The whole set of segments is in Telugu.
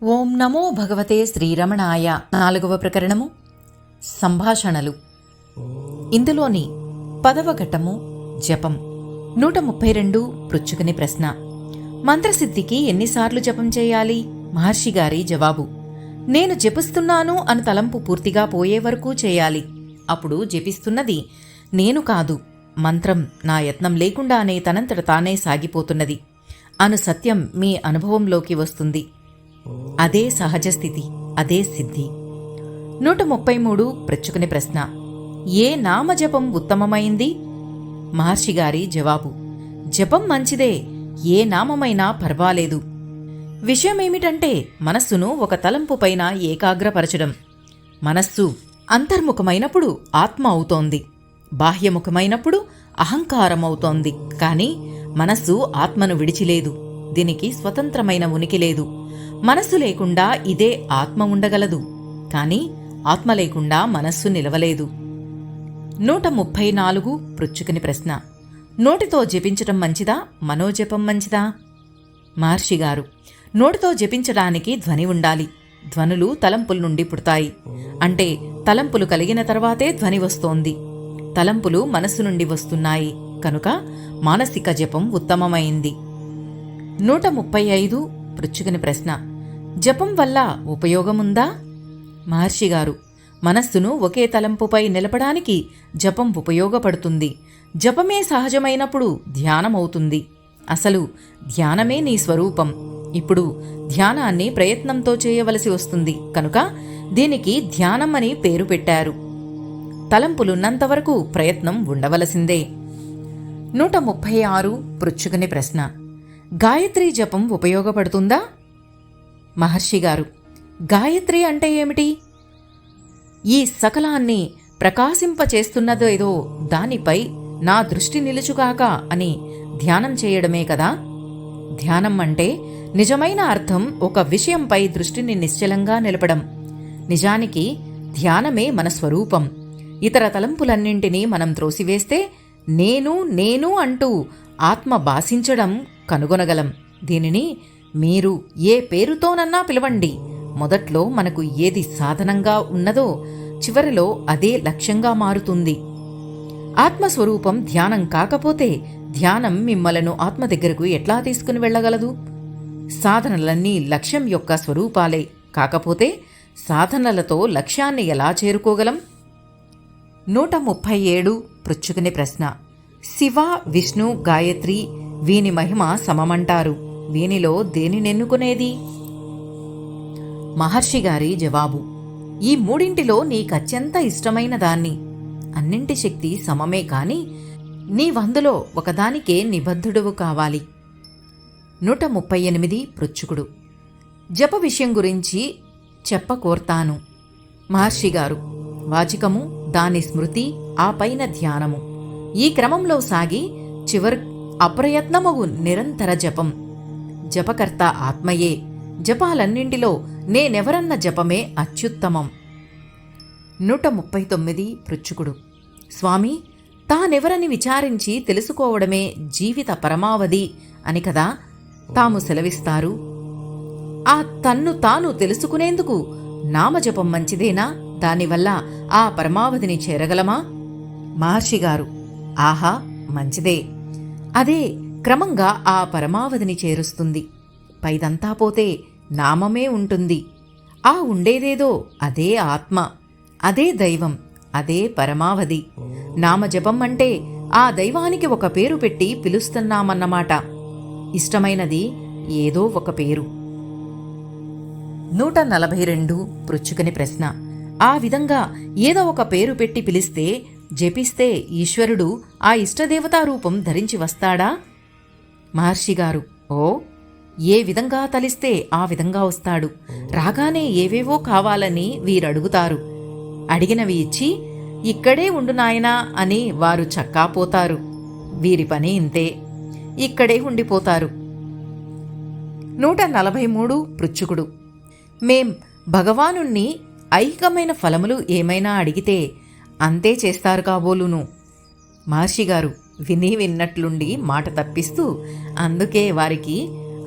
ఓం నమో భగవతే శ్రీరమణాయ. 4వ ప్రకరణము సంభాషణలు. ఇందులోని 10వ ఘట్టము జపం. 132 పృచ్ఛుకుని ప్రశ్న. మంత్రసిద్ధికి ఎన్నిసార్లు జపం చేయాలి? మహర్షి గారి జవాబు: నేను జపిస్తున్నాను అని తలంపు పూర్తిగా పోయే వరకు చేయాలి. అప్పుడు జపిస్తున్నది నేను కాదు, మంత్రం నా యత్నం లేకుండానే తనంతట తానే సాగిపోతున్నది అను సత్యం మీ అనుభవంలోకి వస్తుంది. అదే సహజస్థితి, అదే సిద్ధి. 133 పృచ్ఛుకుని ప్రశ్న. ఏ నామజపం ఉత్తమమైంది? మహర్షి గారి జవాబు: జపం మంచిదే, ఏ నామమైనా పర్వాలేదు. విషయమేమిటంటే మనస్సును ఒక తలంపు పైన ఏకాగ్రపరచడం. మనస్సు అంతర్ముఖమైనప్పుడు ఆత్మ అవుతోంది, బాహ్యముఖమైనప్పుడు అహంకారమవుతోంది. కాని మనస్సు ఆత్మను విడిచిలేదు, దీనికి స్వతంత్రమైన ఉనికి లేదు. మనస్సు లేకుండా ఇదే ఆత్మ ఉండగలదు, కాని ఆత్మ లేకుండా మనస్సు నిలవలేదు. 134 పృచ్ఛుకుని ప్రశ్న. నోటితో జపించటం మంచిదా, మనోజపం మంచిదా? మహర్షి గారు: నోటితో జపించడానికి ధ్వని ఉండాలి. ధ్వనులు తలంపుల నుండి పుడతాయి, అంటే తలంపులు కలిగిన తర్వాతే ధ్వని వస్తోంది. తలంపులు మనస్సు నుండి వస్తున్నాయి కనుక మానసిక జపం ఉత్తమమైంది. 135 పృచ్ఛుకుని ప్రశ్న. జపం వల్ల ఉపయోగముందా? మహర్షి గారు: మనస్సును ఒకే తలంపుపై నిలపడానికి జపం ఉపయోగపడుతుంది. జపమే సహజమైనప్పుడు ధ్యానమవుతుంది. అసలు ధ్యానమే నీ స్వరూపం. ఇప్పుడు ధ్యానాన్ని ప్రయత్నంతో చేయవలసి వస్తుంది కనుక దీనికి ధ్యానం అని పేరు పెట్టారు. తలంపులున్నంతవరకు ప్రయత్నం ఉండవలసిందే. 136 పృచ్ఛుకుని ప్రశ్న. గాయత్రీ జపం ఉపయోగపడుతుందా? మహర్షి గారు: గాయత్రి అంటే ఏమిటి? ఈ సకలాన్ని ప్రకాశింపచేస్తున్నదేదో దానిపై నా దృష్టి నిలుచుగాక అని ధ్యానం చేయడమే కదా. ధ్యానం అంటే నిజమైన అర్థం ఒక విషయంపై దృష్టిని నిశ్చలంగా నిలపడం. నిజానికి ధ్యానమే మన స్వరూపం. ఇతర తలంపులన్నింటినీ మనం త్రోసివేస్తే నేను నేను అంటూ ఆత్మ భాషించడం కనుగొనగలం. దీనిని మీరు ఏ పేరుతోనన్నా పిలవండి. మొదట్లో మనకు ఏది సాధనంగా ఉన్నదో చివరిలో అదే లక్ష్యంగా మారుతుంది. ఆత్మస్వరూపం ధ్యానం కాకపోతే ధ్యానం మిమ్మలను ఆత్మ దగ్గరకు ఎట్లా తీసుకుని వెళ్ళగలదు? సాధనలన్నీ లక్ష్యం యొక్క స్వరూపాలే కాకపోతే సాధనలతో లక్ష్యాన్ని ఎలా చేరుకోగలం? 137 పృచ్ఛుకుని ప్రశ్న. శివ, విష్ణు, గాయత్రి వీని మహిమ సమమంటారు. వీనిలో దేనినెన్నుకునేది? మహర్షి గారి జవాబు: ఈ మూడింటిలో నీకత్యంత ఇష్టమైన దాన్ని. అన్నింటి శక్తి సమమే కాని నీవందులో ఒకదానికే నిబద్ధుడువు కావాలి. 138 పృచ్ఛుకుడు. జప విషయం గురించి చెప్పకోర్తాను. మహర్షి గారు: వాచికము, దాని స్మృతి, ఆ పైన ధ్యానము, ఈ క్రమంలో సాగి చివరి అప్రయత్నమగు నిరంతర జపం. జపకర్త ఆత్మయే. జపాలన్నింటిలో నేనెవరన్న జపమే అత్యుత్తమం. 139 పృచ్ఛుకుడు. స్వామి, తానెవరని విచారించి తెలుసుకోవడమే జీవిత పరమావధి అని కదా తాము సెలవిస్తారు. ఆ తన్ను తాను తెలుసుకునేందుకు నామజపం మంచిదేనా? దానివల్ల ఆ పరమావధిని చేరగలమా? మహర్షి గారు: ఆహా, మంచిదే. అదే క్రమంగా ఆ పరమావధిని చేరుస్తుంది. పైదంతా పోతే నామమే ఉంటుంది. ఆ ఉండేదేదో అదే ఆత్మ, అదే దైవం, అదే పరమావధి. నామజపం అంటే ఆ దైవానికి ఒక పేరు పెట్టి పిలుస్తున్నామన్నమాట. ఇష్టమైనది ఏదో ఒక పేరు. 142 పృచ్ఛుకుని ప్రశ్న. ఆ విధంగా ఏదో ఒక పేరు పెట్టి పిలిస్తే, జపిస్తే ఈశ్వరుడు ఆ ఇష్టదేవతా రూపం ధరించి వస్తాడా? మహర్షి గారు: ఓ, ఏ విధంగా తలిస్తే ఆ విధంగా వస్తాడు. రాగానే ఏవేవో కావాలని వీరడుగుతారు. అడిగినవి ఇచ్చి ఇక్కడే ఉండు నాయనా అని వారు చక్కాపోతారు. వీరి పని ఇంతే, ఇక్కడే ఉండిపోతారు. 143 పృచ్ఛుకుడు. మేం భగవానుణ్ణి ఐహికమైన ఫలములు ఏమైనా అడిగితే అంతే చేస్తారు కాబోలును. మహర్షి గారు విని విన్నట్లుండి మాట తప్పిస్తూ, అందుకే వారికి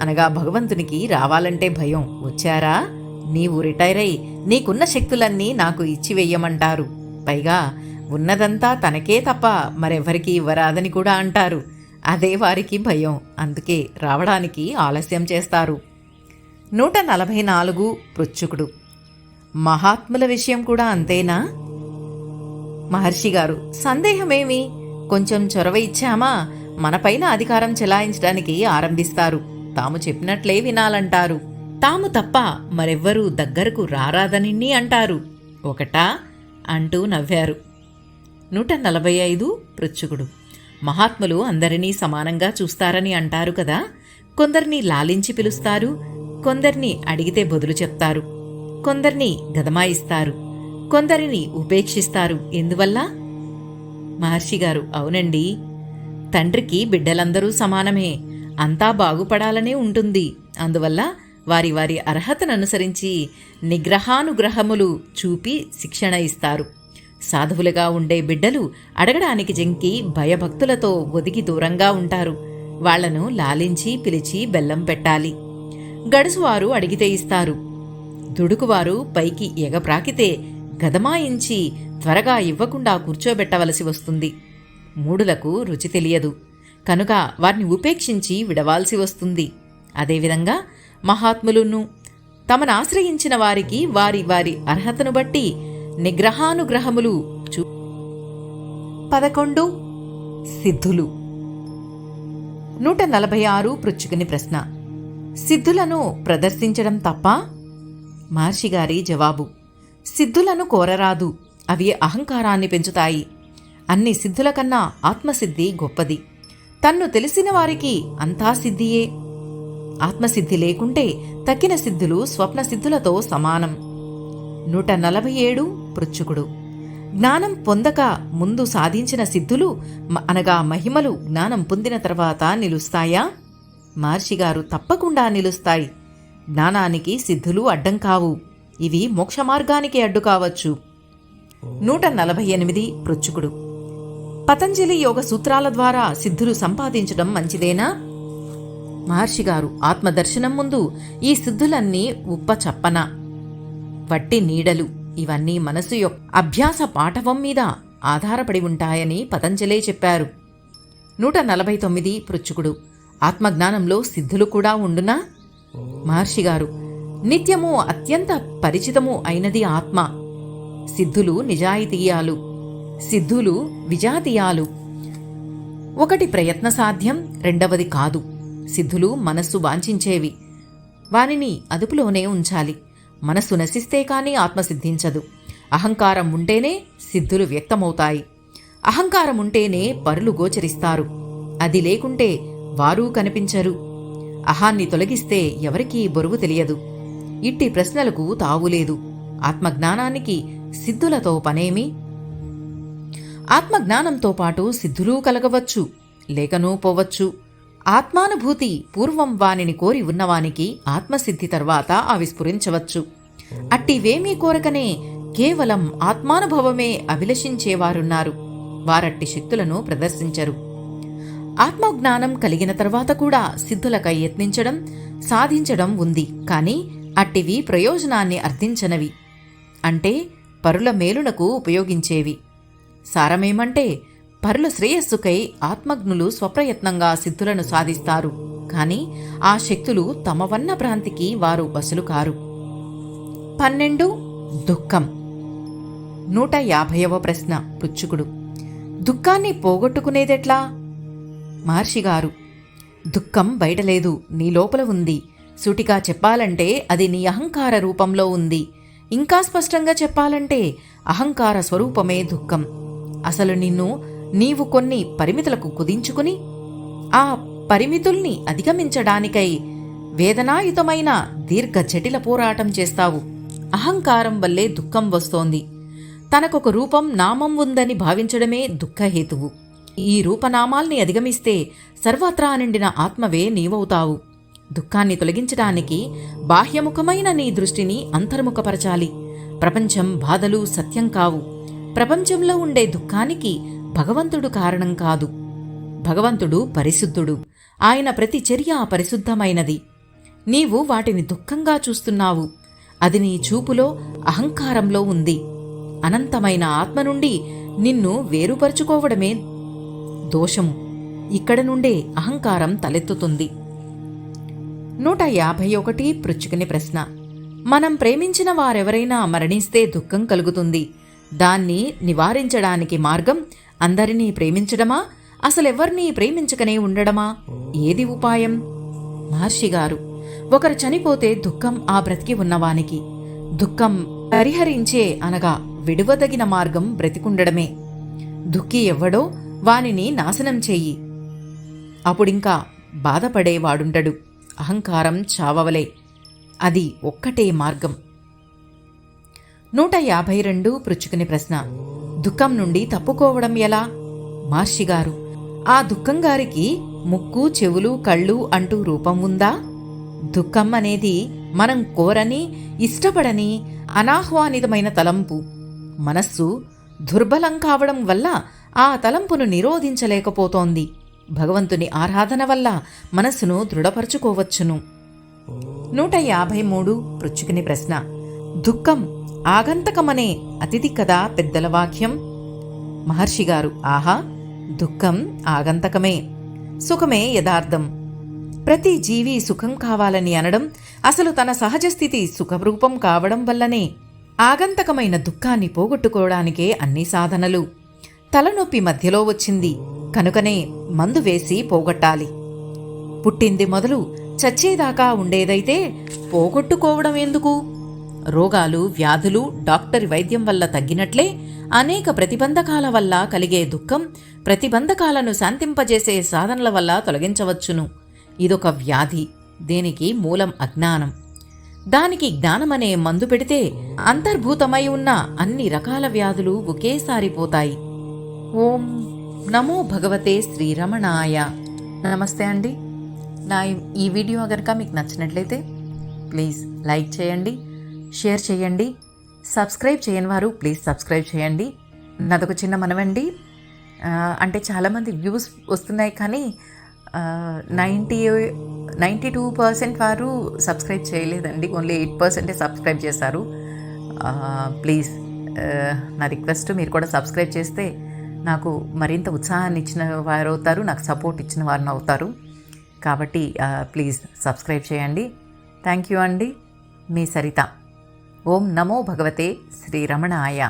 అనగా భగవంతునికి రావాలంటే భయం. వచ్చారా? నీవు రిటైర్ అయి నీకున్న శక్తులన్నీ నాకు ఇచ్చివెయ్యమంటారు. పైగా ఉన్నదంతా తనకే తప్ప మరెవ్వరికీ ఇవ్వరాదని కూడా అంటారు. అదే వారికి భయం. అందుకే రావడానికి ఆలస్యం చేస్తారు. 144 పృచ్ఛకుడు. మహాత్ముల విషయం కూడా అంతేనా? మహర్షిగారు, సందేహమేమి? కొంచెం చొరవ ఇచ్చామా మనపైన అధికారం చెలాయించడానికి ఆరంభిస్తారు. తాము చెప్పినట్లే వినాలంటారు. తాము తప్ప మరెవ్వరూ దగ్గరకు రారాదని అంటారు. ఒకటా అంటూ నవ్వారు. 145 పృచ్ఛకుడు. మహాత్ములు అందరినీ సమానంగా చూస్తారని అంటారు కదా. కొందరిని లాలించి పిలుస్తారు, కొందరిని అడిగితే బదులు చెప్తారు, కొందరిని గదమాయిస్తారు, కొందరిని ఉపేక్షిస్తారు. ఎందువల్ల? మహర్షిగారు, అవునండి, తండ్రికి బిడ్డలందరూ సమానమే. అంతా బాగుపడాలనే ఉంటుంది. అందువల్ల వారి వారి అర్హతను అనుసరించి నిగ్రహానుగ్రహములు చూపి శిక్షణ ఇస్తారు. సాధువులుగా ఉండే బిడ్డలు అడగడానికి జంకి భయభక్తులతో ఒదిగి దూరంగా ఉంటారు. వాళ్లను లాలించి పిలిచి బెల్లం పెట్టాలి. గడుసువారు అడిగితే ఇస్తారు. దుడుకువారు పైకి ఎగప్రాకితే గదమాయించి త్వరగా ఇవ్వకుండా కూర్చోబెట్టవలసి వస్తుంది. మూడులకు రుచి తెలియదు కనుక వారిని ఉపేక్షించి విడవాల్సి వస్తుంది. అదేవిధంగా మహాత్ములును తమను ఆశ్రయించిన వారికి వారి వారి అర్హతను బట్టి నిగ్రహానుగ్రహములు 11 సిద్ధులు. 146 పృచ్ఛకుని ప్రశ్న. సిద్ధులను ప్రదర్శించడం తప్ప? మహర్షిగారి జవాబు: సిద్ధులను కోరరాదు. అవి అహంకారాన్ని పెంచుతాయి. అన్ని సిద్ధుల కన్నా ఆత్మసిద్ధి గొప్పది. తన్ను తెలిసిన వారికి అంతా సిద్ధియే. ఆత్మసిద్ధి లేకుంటే తక్కిన సిద్ధులు స్వప్నసిద్ధులతో సమానం. 147 పృచ్ఛకుడు. జ్ఞానం పొందక ముందు సాధించిన సిద్ధులు అనగా మహిమలు జ్ఞానం పొందిన తర్వాత నిలుస్తాయా? మహర్షిగారు, తప్పకుండా నిలుస్తాయి. జ్ఞానానికి సిద్ధులు అడ్డం కావు. ఇవి మోక్ష మార్గానికి అడ్డు కావచ్చు. 148 పృచ్ఛకుడు. పతంజలి యోగ సూత్రాల ద్వారా సిద్ధులు సంపాదించడం మంచిదేనా? మహర్షిగారు, ఆత్మదర్శనం ముందు ఈ సిద్ధులన్నీ ఉప్పచప్పన, వట్టి నీడలు. ఇవన్నీ మనసు యొక్క అభ్యాస పాఠవం మీద ఆధారపడి ఉంటాయని పతంజలే చెప్పారు. 149 పృచ్ఛకుడు. ఆత్మజ్ఞానంలో సిద్ధులు కూడా ఉండునా? మహర్షిగారు, నిత్యము అత్యంత పరిచితము అయినది ఆత్మ. సిద్ధులు నిజాయితీయాలు, సిద్ధులు విజాతీయాలు. ఒకటి ప్రయత్న సాధ్యం, రెండవది కాదు. సిద్ధులు మనస్సు వాంఛించేవి. వానిని అదుపులోనే ఉంచాలి. మనస్సు నశిస్తే కాని ఆత్మ సిద్ధించదు. అహంకారం ఉంటేనే సిద్ధులు వ్యక్తమవుతాయి. అహంకారం ఉంటేనే పరులు గోచరిస్తారు. అది లేకుంటే వారూ కనిపించరు. అహాన్ని తొలగిస్తే ఎవరికీ బరువు తెలియదు. ఇట్టి ప్రశ్నలకు తావులేదు. ఆత్మజ్ఞానానికి సిద్ధులతో పనేమి? ఆత్మజ్ఞానంతో పాటు సిద్ధులూ కలగవచ్చు, లేకనూ పోవచ్చు. ఆత్మానుభూతి పూర్వం వానిని కోరి ఉన్నవానికి ఆత్మసిద్ధి తర్వాత అవి స్ఫురించవచ్చు. అట్టివేమీ కోరకనే కేవలం ఆత్మానుభవమే అభిలషించేవారున్నారు. వారట్టి శక్తులను ప్రదర్శించరు. ఆత్మజ్ఞానం కలిగిన తర్వాత కూడా సిద్ధులకై యత్నించడం, సాధించడం ఉంది. కాని అట్టివి ప్రయోజనాన్ని అర్థించనవి, అంటే పరుల మేలునకు ఉపయోగించేవి. సారమేమంటే, పరుల శ్రేయస్సుకై ఆత్మజ్ఞులు స్వప్రయత్నంగా సిద్ధులను సాధిస్తారు. కాని ఆ శక్తులు తమ వన్న భ్రాంతికి వారు వశులు కారు. 12 దుఃఖం. 150వ ప్రశ్న పృచ్ఛకుడు. దుఃఖాన్ని పోగొట్టుకునేదెట్లా? మహర్షిగారు, దుఃఖం బయటలేదు, నీ లోపల ఉంది. సూటిగా చెప్పాలంటే అది నీ అహంకార రూపంలో ఉంది. ఇంకా స్పష్టంగా చెప్పాలంటే అహంకార స్వరూపమే దుఃఖం. అసలు నీవు కొన్ని పరిమితులకు కుదించుకుని ఆ పరిమితుల్ని అధిగమించడానికై వేదనాయుతమైన దీర్ఘ జటిల పోరాటం చేస్తావు. అహంకారం వల్లే దుఃఖం వస్తోంది. తనకొక రూపం, నామం ఉందని భావించడమే దుఃఖహేతువు. ఈ రూపనామాల్ని అధిగమిస్తే సర్వత్రా నిండిన ఆత్మవే నీవవుతావు. దుఃఖాన్ని తొలగించడానికి బాహ్యముఖమైన నీ దృష్టిని అంతర్ముఖపరచాలి. ప్రపంచం, బాధలు సత్యం కావు. ప్రపంచంలో ఉండే దుఃఖానికి భగవంతుడు కారణం కాదు. భగవంతుడు పరిశుద్ధుడు. ఆయన ప్రతి చర్య పరిశుద్ధమైనది. నీవు వాటిని దుఃఖంగా చూస్తున్నావు. అది నీ చూపులో, అహంకారంలో ఉంది. అనంతమైన ఆత్మ నుండి నిన్ను వేరుపరుచుకోవడమే దోషము. ఇక్కడ నుండే అహంకారం తలెత్తుతుంది. 151 పృచ్ఛకుని ప్రశ్న. మనం ప్రేమించిన వారెవరైనా మరణిస్తే దుఃఖం కలుగుతుంది. దాన్ని నివారించడానికి మార్గం అందరినీ ప్రేమించడమా, అసలెవర్నీ ప్రేమించకనే ఉండడమా? ఏది ఉపాయం? మహర్షిగారు, ఒకరు చనిపోతే దుఃఖం ఆ బ్రతికి ఉన్నవానికి. దుఃఖం పరిహరించే అనగా విడువదగిన మార్గం బ్రతికుండడమే. దుఃఖి ఎవ్వడో వానిని నాశనం చెయ్యి. అప్పుడింకా బాధపడేవాడుండడు. అహంకారం చావవలే. అది ఒక్కటే మార్గం. 152 పృచ్ఛకుని ప్రశ్న. దుఃఖం నుండి తప్పుకోవడం ఎలా? మహర్షిగారు, ఆ దుఃఖం గారికి ముక్కు, చెవులు, కళ్ళు అంటూ రూపం ఉందా? దుఃఖం అనేది మనం కోరని, ఇష్టపడని, అనాహ్వానితమైన తలంపు. మనస్సు దుర్బలం కావడం వల్ల ఆ తలంపును నిరోధించలేకపోతోంది. భగవంతుని ఆరాధన వల్ల మనస్సును దృఢపరచుకోవచ్చును. 153 పృచ్ఛకుని ప్రశ్న. దుఃఖం ఆగంతకమనే అతిథి కదా పెద్దల వాక్యం. మహర్షిగారు, ఆహా, దుఃఖం ఆగంతకమే, సుఖమే యథార్థం. ప్రతి జీవి సుఖం కావాలని అనడం అసలు తన సహజ స్థితి సుఖరూపం కావడం వల్లనే. ఆగంతకమైన దుఃఖాన్ని పోగొట్టుకోవడానికే అన్ని సాధనలు. తలనొప్పి మధ్యలో వచ్చింది కనుకనే మందు వేసి పోగొట్టాలి. పుట్టింది మొదలు చచ్చేదాకా ఉండేదైతే పోగొట్టుకోవడం ఎందుకు? రోగాలు, వ్యాధులు డాక్టరి వైద్యం వల్ల తగ్గినట్లే అనేక ప్రతిబంధకాల వల్ల కలిగే దుఃఖం ప్రతిబంధకాలను శాంతింపజేసే సాధనల వల్ల తొలగించవచ్చును. ఇదొక వ్యాధి. దీనికి మూలం అజ్ఞానం. దానికి జ్ఞానమనే మందు పెడితే అంతర్భూతమై ఉన్న అన్ని రకాల వ్యాధులు ఒకేసారి పోతాయి. ఓం నమో భగవతే శ్రీరమణాయ. నమస్తే అండి. నా ఈ వీడియో కనుక మీకు నచ్చినట్లయితే ప్లీజ్ లైక్ చేయండి, షేర్ చేయండి. సబ్స్క్రైబ్ చేయని వారు ప్లీజ్ సబ్స్క్రైబ్ చేయండి. నాదొక చిన్న మనవండి, అంటే చాలామంది వ్యూస్ వస్తున్నాయి కానీ 92% వారు సబ్స్క్రైబ్ చేయలేదండి. ఓన్లీ 8% సబ్స్క్రైబ్ చేశారు. ప్లీజ్ నా రిక్వెస్ట్, మీరు కూడా సబ్స్క్రైబ్ చేస్తే నాకు మరింత ఉత్సాహాన్ని ఇచ్చిన వారు అవుతారు, నాకు సపోర్ట్ ఇచ్చిన వారిని అవుతారు. కాబట్టి ప్లీజ్ సబ్స్క్రైబ్ చేయండి. థ్యాంక్ యూ అండి. మీ సరిత. ఓం నమో భగవతే శ్రీరమణాయ.